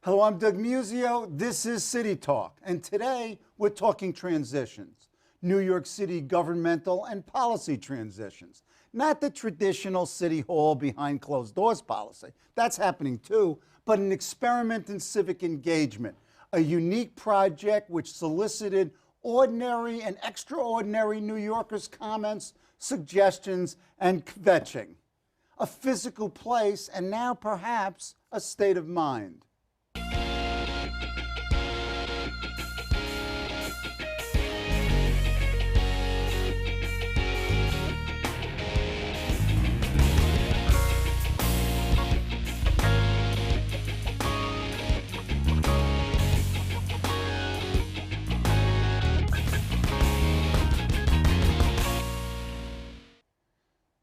Hello, I'm Doug Muzzio. This is City Talk, and today we're talking transitions, New York City governmental and policy transitions. Not the traditional City Hall behind closed doors policy. That's happening too, but an experiment in civic engagement, a unique project which solicited ordinary and extraordinary New Yorkers' comments, suggestions, and kvetching. A physical place and now perhaps a state of mind.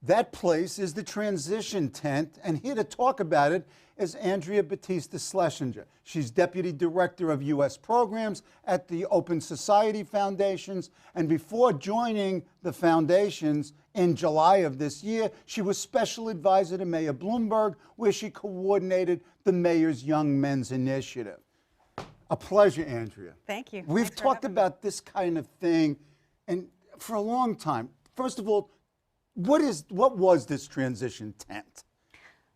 That place is the Transition Tent, and here to talk about it is Andrea Batista Schlesinger. She's Deputy Director of U.S. Programs at the Open Society Foundations, and before joining the foundations in July of this year, she was Special Advisor to Mayor Bloomberg, where she coordinated the Mayor's Young Men's Initiative. A pleasure, Andrea. Thank you. We've talked about this kind of thing and for a long time. First of all, what was this Transition Tent?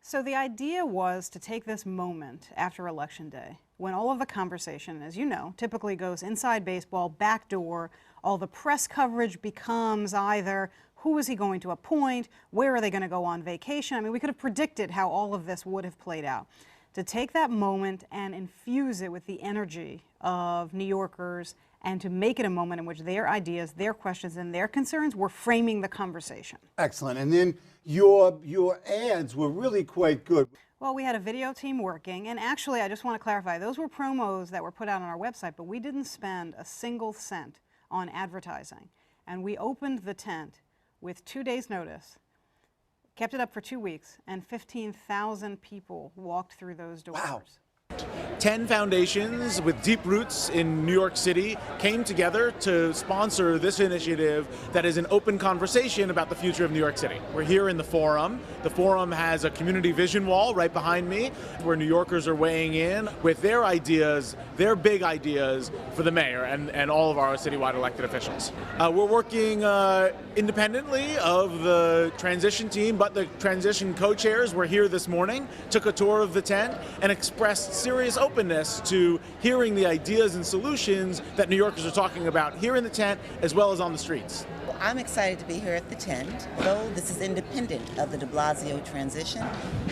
So the idea was to take this moment after Election Day, when all of the conversation, as you know, typically goes inside baseball, backdoor. All the press coverage becomes either who is he going to appoint, where are they going to go on vacation? I mean, we could have predicted how all of this would have played out. To take that moment and infuse it with the energy of New Yorkers and to make it a moment in which their ideas, their questions, and their concerns were framing the conversation. Excellent. And then your ads were really quite good. Well, we had a video team working, and actually, I just want to clarify, those were promos that were put out on our website, but we didn't spend a single cent on advertising. And we opened the tent with 2 days' notice, kept it up for 2 weeks, and 15,000 people walked through those doors. Wow. 10 foundations with deep roots in New York City came together to sponsor this initiative that is an open conversation about the future of New York City. We're here in the Forum. The Forum has a community vision wall right behind me where New Yorkers are weighing in with their ideas, their big ideas for the mayor and all of our citywide elected officials. We're working independently of the transition team, but the transition co-chairs were here this morning, took a tour of the tent, and expressed serious openness to hearing the ideas and solutions that New Yorkers are talking about here in the tent as well as on the streets. Well, I'm excited to be here at the tent. Though this is independent of the de Blasio transition,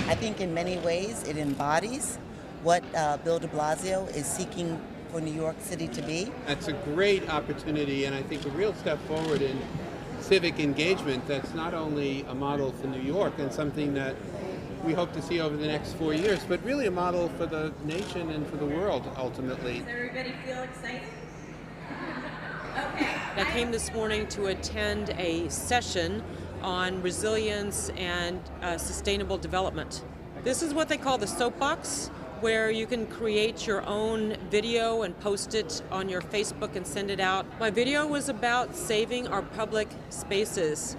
I think in many ways it embodies what Bill de Blasio is seeking for New York City to be. That's a great opportunity, and I think a real step forward in civic engagement that's not only a model for New York and something that we hope to see over the next 4 years, but really a model for the nation and for the world, ultimately. Does everybody feel excited? Okay. I came this morning to attend a session on resilience and sustainable development. This is what they call the soapbox, where you can create your own video and post it on your Facebook and send it out. My video was about saving our public spaces.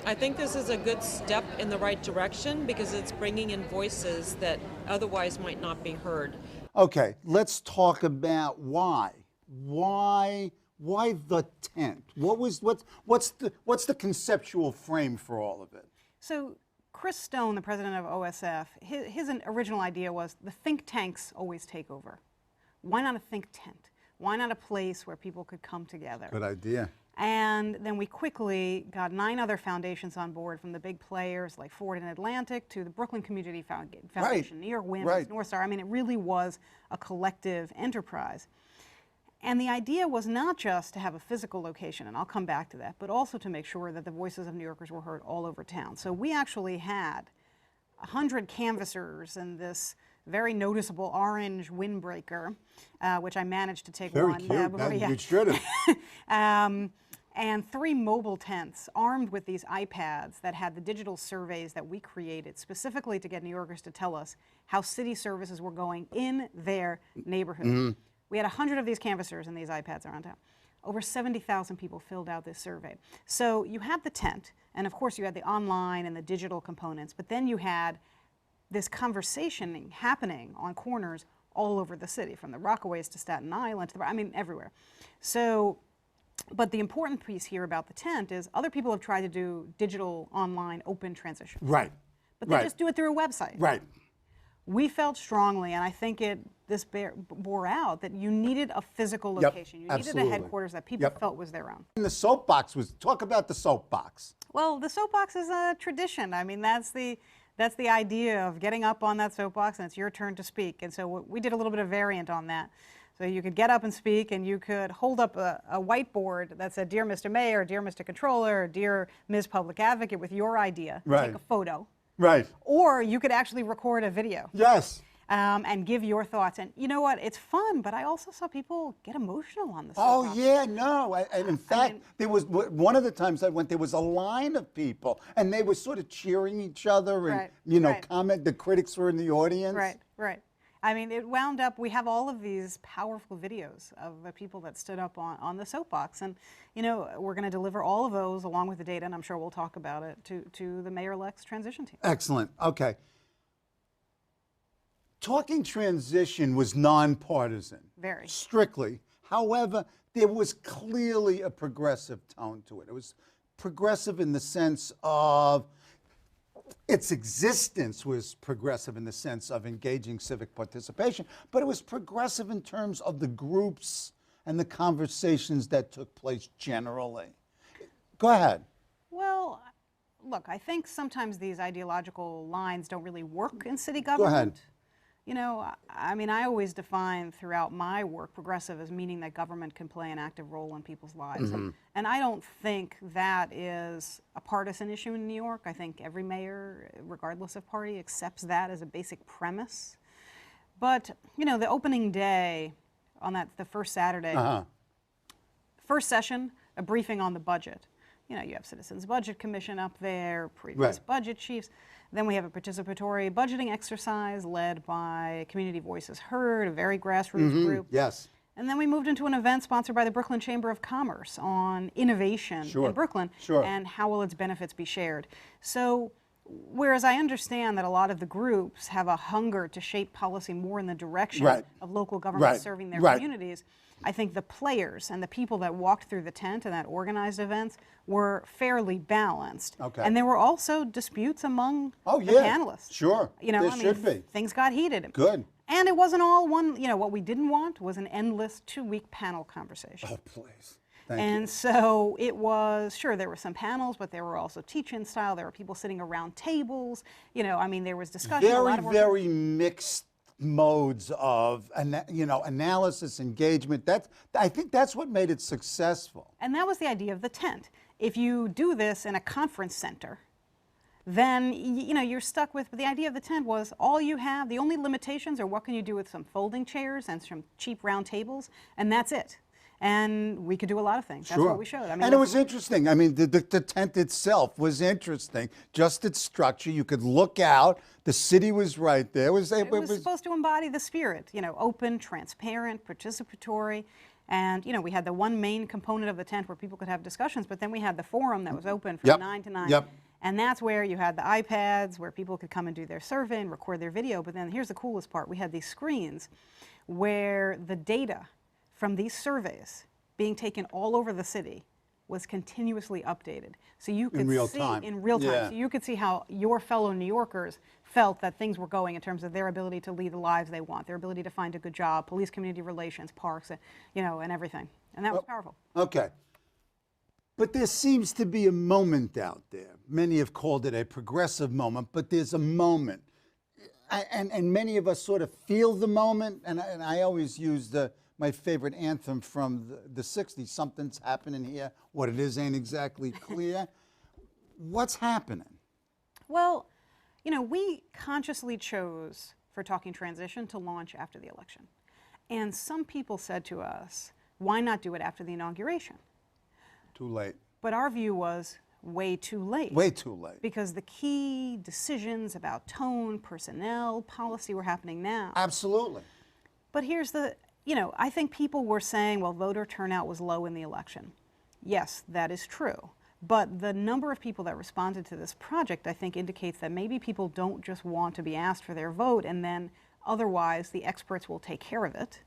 I think this is a good step in the right direction because it's bringing in voices that otherwise might not be heard. Okay, let's talk about why. Why the tent? What's the conceptual frame for all of it? So Chris Stone, the president of OSF, his original idea was the think tanks always take over. Why not a think tent? Why not a place where people could come together? Good idea. And then we quickly got 9 other foundations on board, from the big players like Ford and Atlantic to the Brooklyn Community Foundation, Right. New York Women's, Right. North Star. I mean, it really was a collective enterprise. And the idea was not just to have a physical location, and I'll come back to that, but also to make sure that the voices of New Yorkers were heard all over town. So we actually had 100 canvassers in this very noticeable orange windbreaker, which I managed to take Very one. cute. You should have. And 3 mobile tents armed with these iPads that had the digital surveys that we created specifically to get New Yorkers to tell us how city services were going in their neighborhood. Mm-hmm. We had 100 of these canvassers, and these iPads are on town. Over 70,000 people filled out this survey. So you had the tent, and of course you had the online and the digital components, but then you had this conversation happening on corners all over the city, from the Rockaways to Staten Island, I mean, everywhere. So, but the important piece here about the tent is other people have tried to do digital, online, open transition. Right. But they just do it through a website. Right. We felt strongly, and I think this bore out, that you needed a physical location. You needed absolutely. a headquarters that people felt was their own. And the soapbox was, talk about the soapbox. Well, the soapbox is a tradition. I mean, that's the idea of getting up on that soapbox and it's your turn to speak. And so we did a little bit of variant on that. So you could get up and speak, and you could hold up a whiteboard that said, "Dear Mr. Mayor, dear Mr. Controller, dear Ms. Public Advocate," with your idea. Right. Take a photo. Right. Or you could actually record a video. Yes. And give your thoughts. And you know what? It's fun, but I also saw people get emotional on this. Oh, yeah, no. And in fact, there was one of the times I went, there was a line of people, and they were sort of cheering each other and, comment. The critics were in the audience. Right, right. I mean, it wound up, we have all of these powerful videos of the people that stood up on the soapbox. And, you know, we're going to deliver all of those along with the data, and I'm sure we'll talk about it, to the mayor-elect's transition team. Excellent. Okay. Talking transition was nonpartisan. Very. Strictly. However, there was clearly a progressive tone to it. It was progressive in the sense of its existence was progressive in the sense of engaging civic participation, but it was progressive in terms of the groups and the conversations that took place generally. Go ahead. Well, look, I think sometimes these ideological lines don't really work in city government. Go ahead. You know, I mean, I always define throughout my work progressive as meaning that government can play an active role in people's lives. And I don't think that is a partisan issue in New York. I think every mayor, regardless of party, accepts that as a basic premise. But, you know, the opening day on the first Saturday, first session, a briefing on the budget. You know, you have Citizens Budget Commission up there, previous budget chiefs. Then we have a participatory budgeting exercise led by Community Voices Heard, a very grassroots group. Yes. And then we moved into an event sponsored by the Brooklyn Chamber of Commerce on innovation in Brooklyn and how will its benefits be shared. So whereas I understand that a lot of the groups have a hunger to shape policy more in the direction of local government serving their communities, I think the players and the people that walked through the tent and that organized events were fairly balanced. And there were also disputes among the panelists. Sure. You know, there should be. Things got heated. Good. And it wasn't all one, you know, what we didn't want was an endless 2-week panel conversation. Oh, please. Thank and you. so it was, sure, there were some panels, but there were also teach-in style. There were people sitting around tables. You know, I mean, there was discussion. Very mixed modes of, you know, analysis, engagement. I think that's what made it successful. And that was the idea of the tent. If you do this in a conference center, then, you know, you're stuck with, the idea of the tent was all you have, the only limitations are what can you do with some folding chairs and some cheap round tables, and that's it. And we could do a lot of things. That's what we showed. I mean, and it was interesting. I mean, the tent itself was interesting. Just its structure. You could look out. The city was right there. It was supposed to embody the spirit, you know, open, transparent, participatory. And, you know, we had the one main component of the tent where people could have discussions, but then we had the forum that was open from 9 to 9. And that's where you had the iPads where people could come and do their survey and record their video. But then here's the coolest part. We had these screens where the data from these surveys being taken all over the city was continuously updated. So you could see in real time. So you could see how your fellow New Yorkers felt that things were going in terms of their ability to lead the lives they want, their ability to find a good job, police community relations, parks, you know, and everything. And that was powerful. Okay. But there seems to be a moment out there. Many have called it a progressive moment, but there's a moment. And many of us sort of feel the moment, and I always use my favorite anthem from the 60s, something's happening here. What it is ain't exactly clear. What's happening? Well, you know, we consciously chose for Talking Transition to launch after the election. And some people said to us, why not do it after the inauguration? Too late. But our view was way too late. Way too late. Because the key decisions about tone, personnel, policy were happening now. Absolutely. But here's the, you know, I think people were saying, well, voter turnout was low in the election. Yes, that is true. But the number of people that responded to this project, I think, indicates that maybe people don't just want to be asked for their vote and then otherwise the experts will take care of it.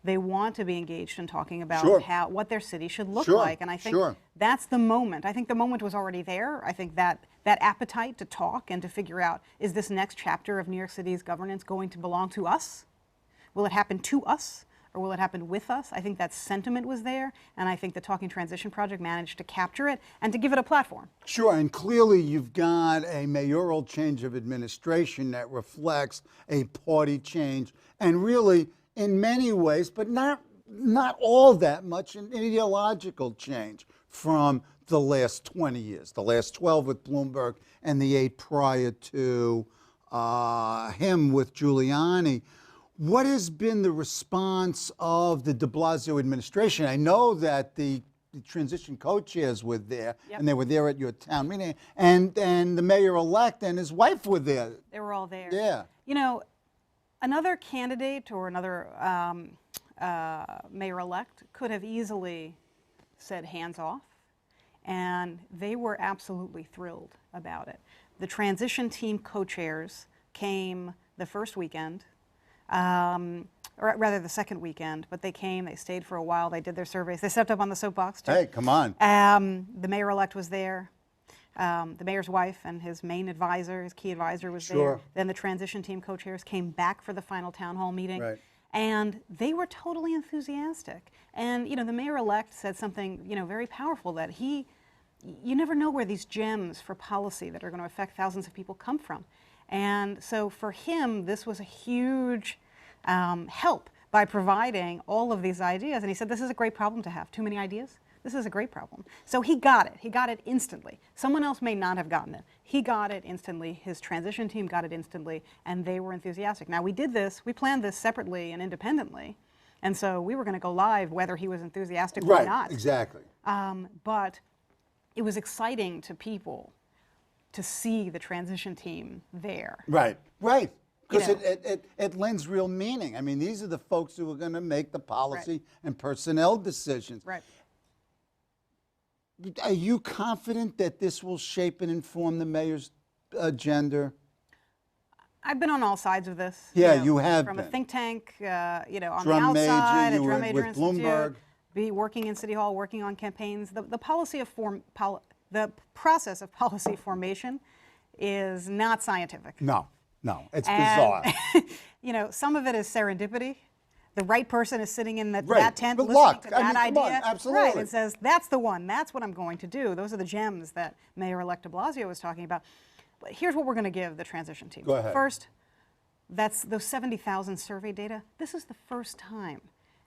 They want to be engaged in talking about Sure. what their city should look Sure, like. And I think sure. that's the moment. I think the moment was already there. I think that appetite to talk and to figure out, is this next chapter of New York City's governance going to belong to us? Will it happen to us? Or will it happen with us? I think that sentiment was there, and I think the Talking Transition Project managed to capture it and to give it a platform. Sure, and clearly you've got a mayoral change of administration that reflects a party change, and really, in many ways, but not all that much, an ideological change from the last 20 years, the last 12 with Bloomberg and the 8 prior to him with Giuliani. What has been the response of the de Blasio administration? I know that the transition co-chairs were there, Yep. and they were there at your town meeting, and the mayor-elect and his wife were there. They were all there. Yeah. You know, another candidate or another mayor-elect could have easily said hands off, and they were absolutely thrilled about it. The transition team co-chairs came the first weekend, or rather the second weekend, but they came, they stayed for a while, they did their surveys, they stepped up on the soapbox too. Hey, come on. The mayor-elect was there. The mayor's wife and his main advisor, his key advisor was Sure. there. Then the transition team co-chairs came back for the final town hall meeting. Right. And they were totally enthusiastic. And, you know, the mayor-elect said something, you know, very powerful, that you never know where these gems for policy that are going to affect thousands of people come from. And so for him, this was a huge help by providing all of these ideas. And he said, this is a great problem to have. Too many ideas? This is a great problem. So he got it. He got it instantly. Someone else may not have gotten it. He got it instantly. His transition team got it instantly, and they were enthusiastic. Now, we planned this separately and independently, and so we were going to go live whether he was enthusiastic or Right, not. exactly. But it was exciting to people to see the transition team there. Right, right. Because You know. it lends real meaning. I mean, these are the folks who are going to make the policy and personnel decisions. Right. Are you confident that this will shape and inform the mayor's agenda? I've been on all sides of this. Yeah, know, you have from a been. think tank, you know, on Drum the major, outside, you a were drum major with institute, Bloomberg. be working in City Hall, working on campaigns. The policy of the process of policy formation is not scientific. No, it's And, bizarre. you know, some of it is serendipity. The right person is sitting in that Right, tent but listening luck. to I that mean, come on, idea. absolutely. Right, and says, that's the one, that's what I'm going to do. Those are the gems that Mayor-elect de Blasio was talking about. But here's what we're going to give the transition team. Go ahead. First, that's those 70,000 survey data. This is the first time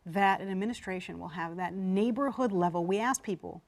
that an administration will have that neighborhood level. We asked people,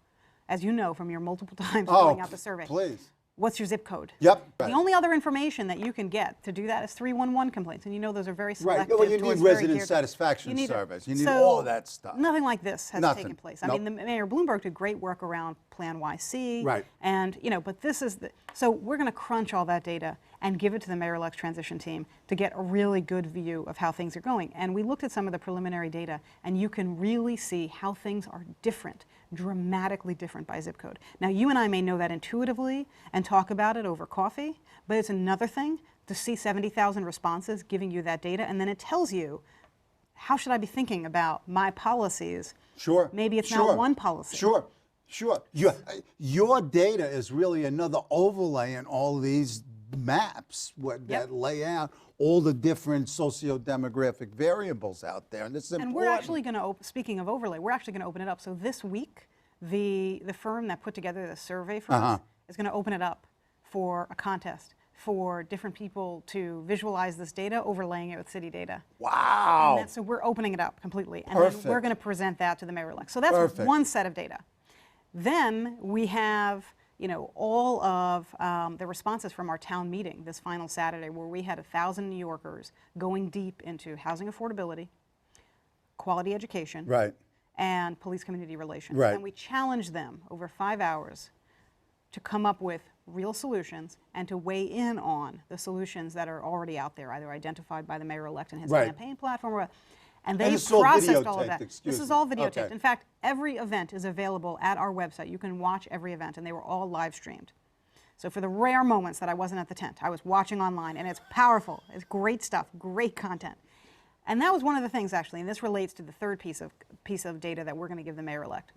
as you know from your multiple times filling out the survey, please. what's your zip code? Yep. The only other information that you can get to do that is 311 complaints, and you know those are very selective. Right. Well, you need towards very resident geared- satisfaction you need it. surveys. You need So, all that stuff. Nothing like this has Nothing. taken place. I Nope. mean, the Mayor Bloomberg did great work around Plan YC. Right. And, you know, but this is so we're going to crunch all that data and give it to the mayor-elect's transition team to get a really good view of how things are going. And we looked at some of the preliminary data, and you can really see how things are different, dramatically different by zip code. Now, you and I may know that intuitively and talk about it over coffee, but it's another thing to see 70,000 responses giving you that data, and then it tells you, how should I be thinking about my policies? Sure. Maybe it's sure. not one policy. Sure. Sure. Your data is really another overlay in all these maps that lay out all the different socio-demographic variables out there. And this is And important. we're actually going to, speaking of overlay, we're actually going to open it up. So this week, the firm that put together the survey for us is going to open it up for a contest for different people to visualize this data, overlaying it with city data. Wow. And so we're opening it up completely. And Perfect. then we're going to present that to the mayor-elect. So that's Perfect. one set of data. Then we have, you know, all of the responses from our town meeting this final Saturday, where we had 1,000 New Yorkers going deep into housing affordability, quality education, Right. and police community relations. Right. And we challenged them over 5 hours to come up with real solutions and to weigh in on the solutions that are already out there, either identified by the mayor-elect and his Right. campaign platform, or and they And this is all processed all of videotaped, that. excuse This is me. all videotaped. Okay. In fact, every event is available at our website. You can watch every event, and they were all live streamed. So for the rare moments that I wasn't at the tent, I was watching online, and it's powerful. It's great stuff, great content. And that was one of the things, actually, and this relates to the third piece of data that we're going to give the mayor-elect.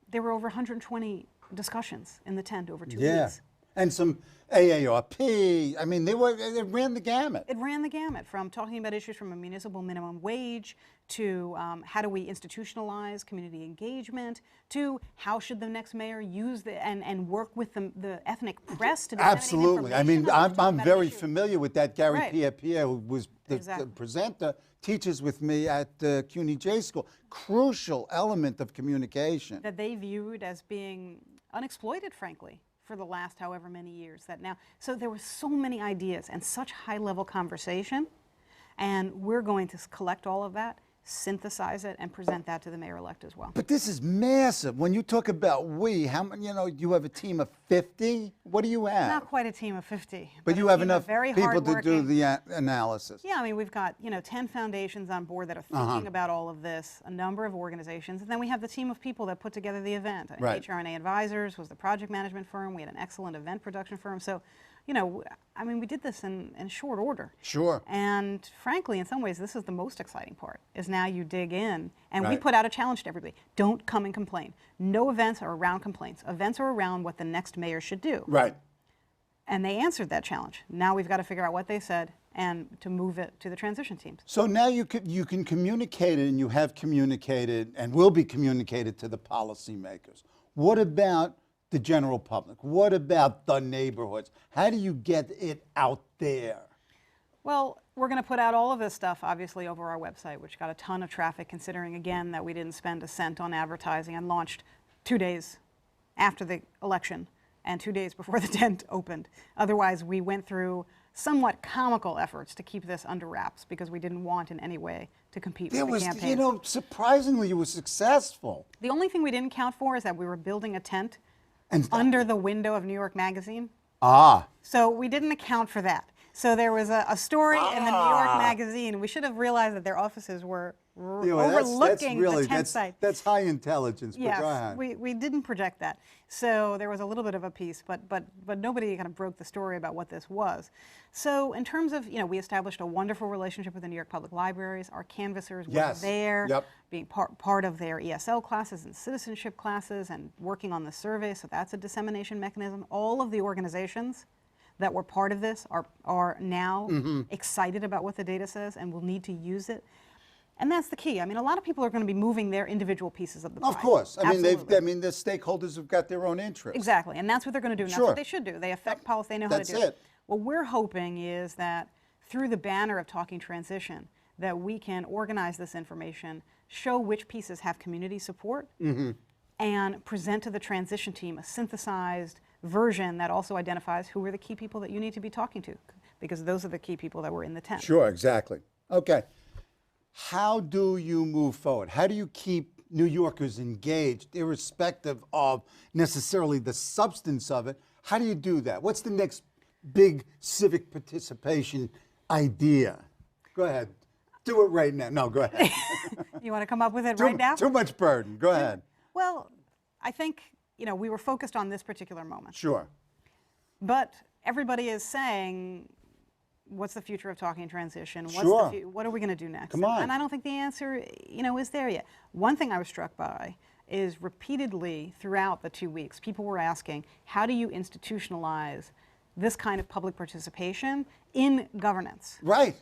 There were over 120 discussions in the tent over 2 weeks. And some AARP. I mean, they ran the gamut. It ran the gamut, from talking about issues from a municipal minimum wage to how do we institutionalize community engagement to how should the next mayor use and work with the ethnic press to disseminate Absolutely. I mean, I'm very familiar with that. Gary Pierre, who was the presenter, teaches with me at CUNY J School. Crucial element of communication. That they viewed as being unexploited, frankly, for the last however many years that now. So there were so many ideas and such high-level conversation, and we're going to collect all of that, synthesize it, and present that to the mayor-elect as well. But this is massive. When you talk about how many, you have a team of 50? What do you have? Not quite a team of 50. But you have enough very people to do the analysis. Yeah, I mean, we've got 10 foundations on board that are thinking about all of this, a number of organizations, and then we have the team of people that put together the event. HRNA Advisors was the project management firm. We had an excellent event production firm. So, I mean, we did this in short order. Sure. And frankly, in some ways, this is the most exciting part, is now you dig in, and we put out a challenge to everybody. Don't come and complain. No events are around complaints. Events are around what the next mayor should do. Right. And they answered that challenge. Now we've got to figure out what they said and to move it to the transition teams. So now you can communicate it, and you have communicated and will be communicated to the policymakers. What about the general public? What about the neighborhoods? How do you get it out there? Well, we're going to put out all of this stuff, obviously, over our website, which got a ton of traffic, considering, again, that we didn't spend a cent on advertising and launched 2 days after the election and 2 days before the tent opened. Otherwise, we went through somewhat comical efforts to keep this under wraps because we didn't want in any way to compete with the campaigns. Surprisingly, you were successful. The only thing we didn't count for is that we were building a tent under the window of New York Magazine. So we didn't account for that. So there was a story in the New York Magazine. We should have realized that their offices were overlooking the tent site. That's high intelligence, but yes, go ahead. We didn't project that. So there was a little bit of a piece, but nobody kind of broke the story about what this was. So in terms of, we established a wonderful relationship with the New York Public Libraries. Our canvassers were there, being part of their ESL classes and citizenship classes and working on the survey, so that's a dissemination mechanism. All of the organizations that were part of this are now excited about what the data says and will need to use it. And that's the key. I mean, a lot of people are going to be moving their individual pieces of the pie. Of course. I mean, the Absolutely. stakeholders have got their own interests. Exactly, and that's what they're going to do. And that's what they should do. They affect policy. They know how to do That's it. What we're hoping is that through the banner of Talking Transition, that we can organize this information, show which pieces have community support, and present to the transition team a synthesized version that also identifies who are the key people that you need to be talking to, because those are the key people that were in the tent. Sure, exactly. Okay. How do you move forward? How do you keep New Yorkers engaged, irrespective of necessarily the substance of it? How do you do that? What's the next big civic participation idea? Go ahead. Do it right now. No, go ahead. You want to come up with it right now? Too much burden. Go ahead. Well, I think, we were focused on this particular moment. Sure. But everybody is saying, what's the future of Talking Transition? What are we going to do next? Come on. And I don't think the answer, is there yet. One thing I was struck by is repeatedly throughout the 2 weeks, people were asking, how do you institutionalize this kind of public participation in governance? Right.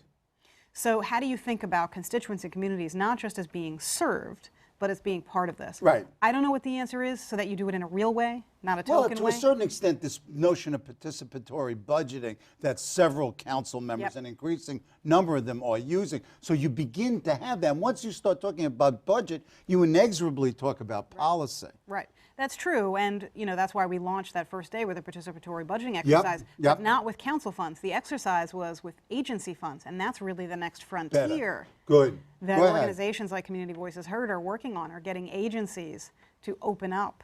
So how do you think about constituents and communities not just as being served, but as being part of this? Right. I don't know what the answer is, so that you do it in a real way, not a token way. Well, to a certain extent, this notion of participatory budgeting that several council members, an increasing number of them, are using. So you begin to have that. Once you start talking about budget, you inexorably talk about policy. Right. That's true, and that's why we launched that first day with a participatory budgeting exercise, but not with council funds. The exercise was with agency funds, and that's really the next frontier. Good. That organizations like Community Voices Heard are working on, are getting agencies to open up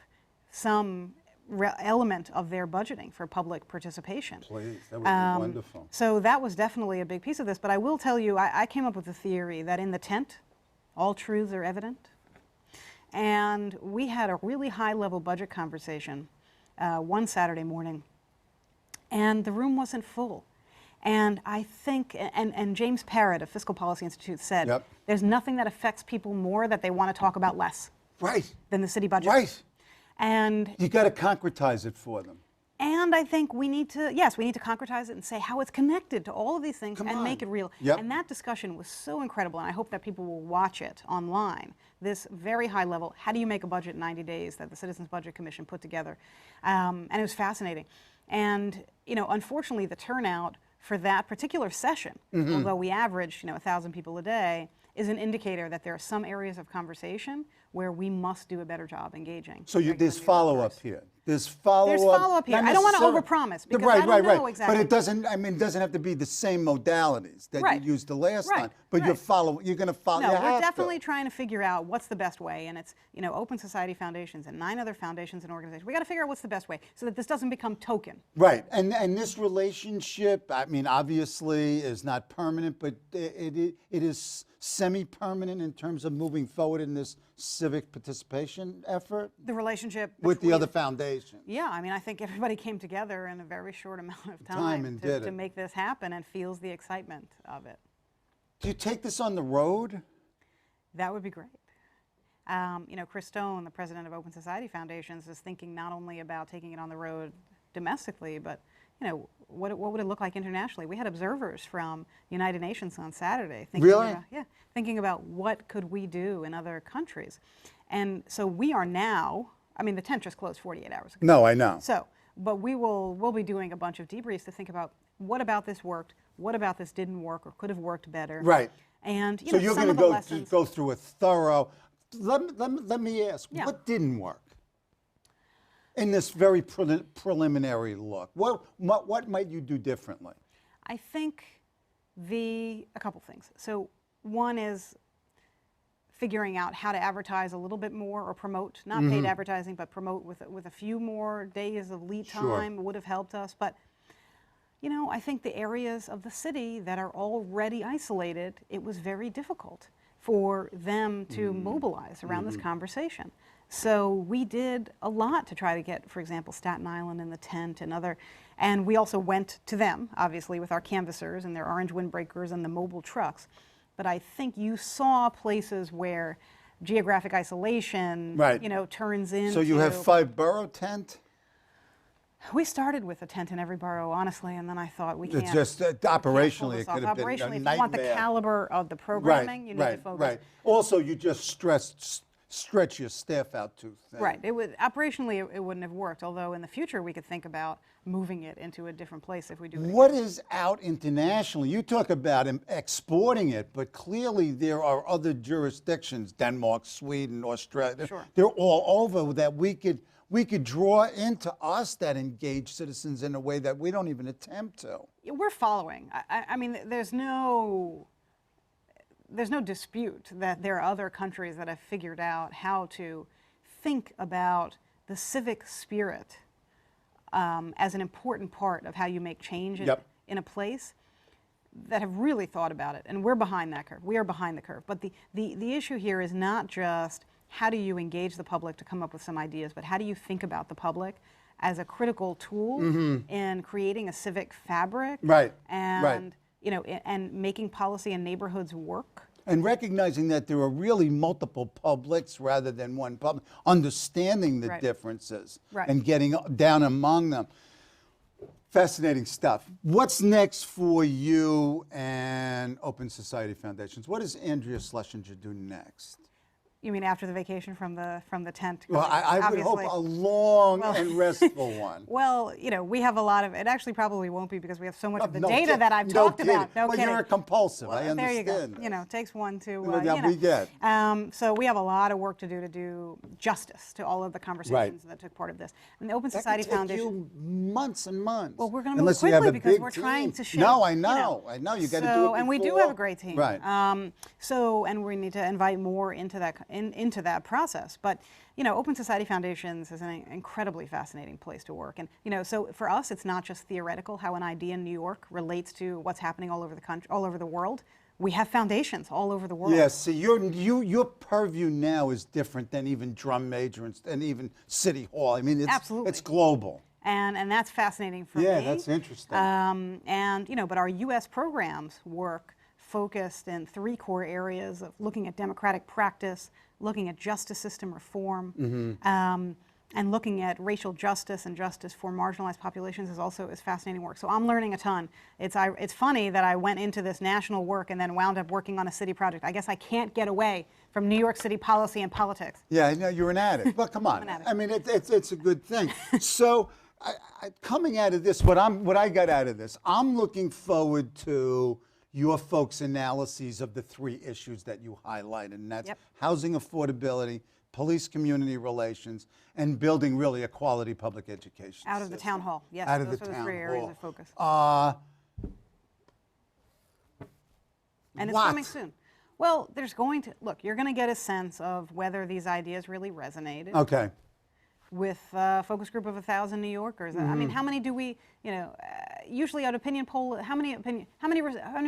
some element of their budgeting for public participation. Please, that would be wonderful. So that was definitely a big piece of this, but I will tell you, I came up with the theory that in the tent, all truths are evident. And we had a really high-level budget conversation one Saturday morning and the room wasn't full. And I think, and James Parrott of Fiscal Policy Institute said, Yep. there's nothing that affects people more that they want to talk about less Right. than the city budget. Right. And You got to concretize it for them. I think we need to, yes, we need to concretize it and say how it's connected to all of these things and make it real. Yep. And that discussion was so incredible, and I hope that people will watch it online. This very high level, how do you make a budget in 90 days that the Citizens Budget Commission put together? And it was fascinating. And, unfortunately, the turnout for that particular session, although we averaged, 1,000 people a day, is an indicator that there are some areas of conversation where we must do a better job engaging. So there's follow-up here. There's follow-up here. I don't want to overpromise because I don't know exactly. But it doesn't have to be the same modalities that you used the last time. But you're going to follow. No, we're definitely trying to figure out what's the best way, and it's Open Society Foundations and 9 other foundations and organizations. We got to figure out what's the best way so that this doesn't become token. Right, and this relationship, I mean, obviously is not permanent, but it is semi-permanent in terms of moving forward in this civic participation effort. The relationship with the other foundations. Yeah, I mean, I think everybody came together in a very short amount of time to make this happen and feels the excitement of it. Do you take this on the road? That would be great. Chris Stone, the president of Open Society Foundations, is thinking not only about taking it on the road domestically, but what would it look like internationally? We had observers from United Nations on Saturday thinking about what could we do in other countries. And so we are now, I mean, the tent just closed 48 hours ago. No, I know. So, but we'll be doing a bunch of debriefs to think about what about this worked, what about this didn't work or could have worked better. Right. And so you're going to go through a thorough, let me ask, what didn't work? In this very preliminary look, what might you do differently? I think a couple things. So one is figuring out how to advertise a little bit more or promote, not paid advertising, but promote with a few more days of lead time would have helped us. But I think the areas of the city that are already isolated, it was very difficult for them to mobilize around this conversation. So we did a lot to try to get, for example, Staten Island in the tent and we also went to them, obviously, with our canvassers and their orange windbreakers and the mobile trucks. But I think you saw places where geographic isolation, turns into... So you have 5-borough tent? We started with a tent in every borough, honestly, and then I thought we can't... It's just operationally, it could have been a Operationally, if nightmare. you want the caliber of the programming, you need to focus. Right. Also, you just stretch your staff out too thin. Right. Operationally, it wouldn't have worked, although in the future we could think about moving it into a different place if we do it. What is out internationally? You talk about exporting it, but clearly there are other jurisdictions, Denmark, Sweden, Australia. Sure. They're all over that we could draw into us that engage citizens in a way that we don't even attempt to. We're following. I mean, there's no dispute that there are other countries that have figured out how to think about the civic spirit as an important part of how you make change in a place, that have really thought about it. And we're behind that curve. We are behind the curve. But the issue here is not just how do you engage the public to come up with some ideas, but how do you think about the public as a critical tool in creating a civic fabric and making policy in neighborhoods work. And recognizing that there are really multiple publics rather than one public, understanding the differences and getting down among them. Fascinating stuff. What's next for you and Open Society Foundations? What does Andrea Schlesinger do next? You mean after the vacation from the tent? Well, I would hope a long and restful one. Well, we have a lot of, it actually probably won't be because we have so much of the data that I've talked about. No kidding. You're a compulsive, well, I understand. There you go. It takes one to, we get. So we have a lot of work to do justice to all of the conversations that took part of this. And the Open Society Foundation. That could take you months and months. Well, we're going to move quickly because we're trying to shape. No, I know. You got to do it before. And we do have a great team. Right. And we need to invite more into that process. But, Open Society Foundations is an incredibly fascinating place to work. And, so for us, it's not just theoretical how an idea in New York relates to what's happening all over the country, all over the world. We have foundations all over the world. Yes, see, your purview now is different than even Drum Major and even City Hall. I mean, it's global. And that's fascinating for me. Yeah, that's interesting. And, but our U.S. programs work focused in 3 core areas of looking at democratic practice, looking at justice system reform, and looking at racial justice and justice for marginalized populations is fascinating work. So I'm learning a ton. It's funny that I went into this national work and then wound up working on a city project. I guess I can't get away from New York City policy and politics. Yeah, I know you're an addict. But come on, I mean, it's a good thing. So coming out of this, what I got out of this, I'm looking forward to your folks' analyses of the 3 issues that you highlighted, and that's housing affordability, police community relations, and building really a quality public education Out of the town hall, yes. Out of those the are the town 3 areas hall. of focus. And it's What? coming soon. Well, you're going to get a sense of whether these ideas really resonated Okay. with a focus group of 1,000 New Yorkers. I mean, how many do we, usually an opinion poll, how many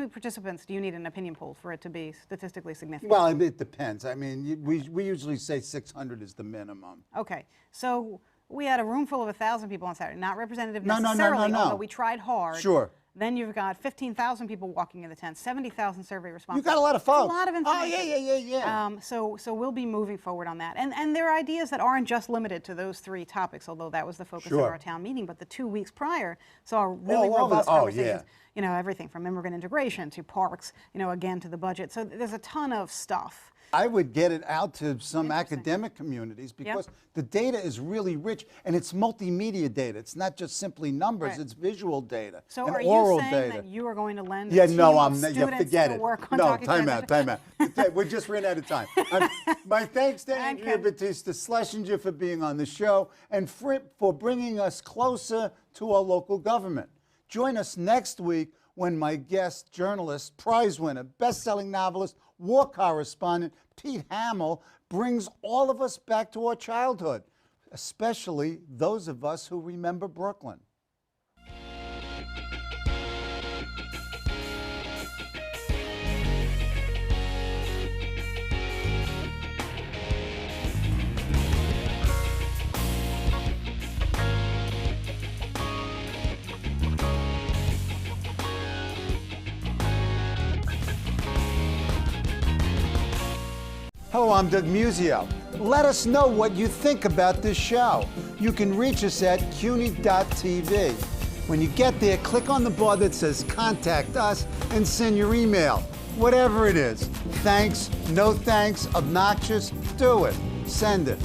participants do you need in an opinion poll for it to be statistically significant? Well, it depends. I mean, we usually say 600 is the minimum. Okay, so we had a room full of 1,000 people on Saturday, not representative No. necessarily, although we tried hard. Sure. Then you've got 15,000 people walking in the tent, 70,000 survey responses. You got a lot of folks. That's a lot of information. Oh, yeah. So we'll be moving forward on that. And there are ideas that aren't just limited to those 3 topics, although that was the focus of our town meeting. But the 2 weeks prior saw really robust conversations. Everything from immigrant integration to parks, again to the budget. So there's a ton of stuff. I would get it out to some academic communities because the data is really rich and it's multimedia data. It's not just simply numbers, it's visual data So and are oral you saying data. that you are going to lend Yeah, a team no, of I'm not. students Forget to it. work on No, talking time out. We just ran out of time. My thanks to Andrea Batista Schlesinger for being on the show and for bringing us closer to our local government. Join us next week when my guest, journalist, prize winner, best-selling novelist, war correspondent, Pete Hamill, brings all of us back to our childhood, especially those of us who remember Brooklyn. Hello, I'm Doug Muzzio. Let us know what you think about this show. You can reach us at CUNY.TV. When you get there, click on the bar that says Contact Us and send your email. Whatever it is. Thanks, no thanks, obnoxious, do it. Send it.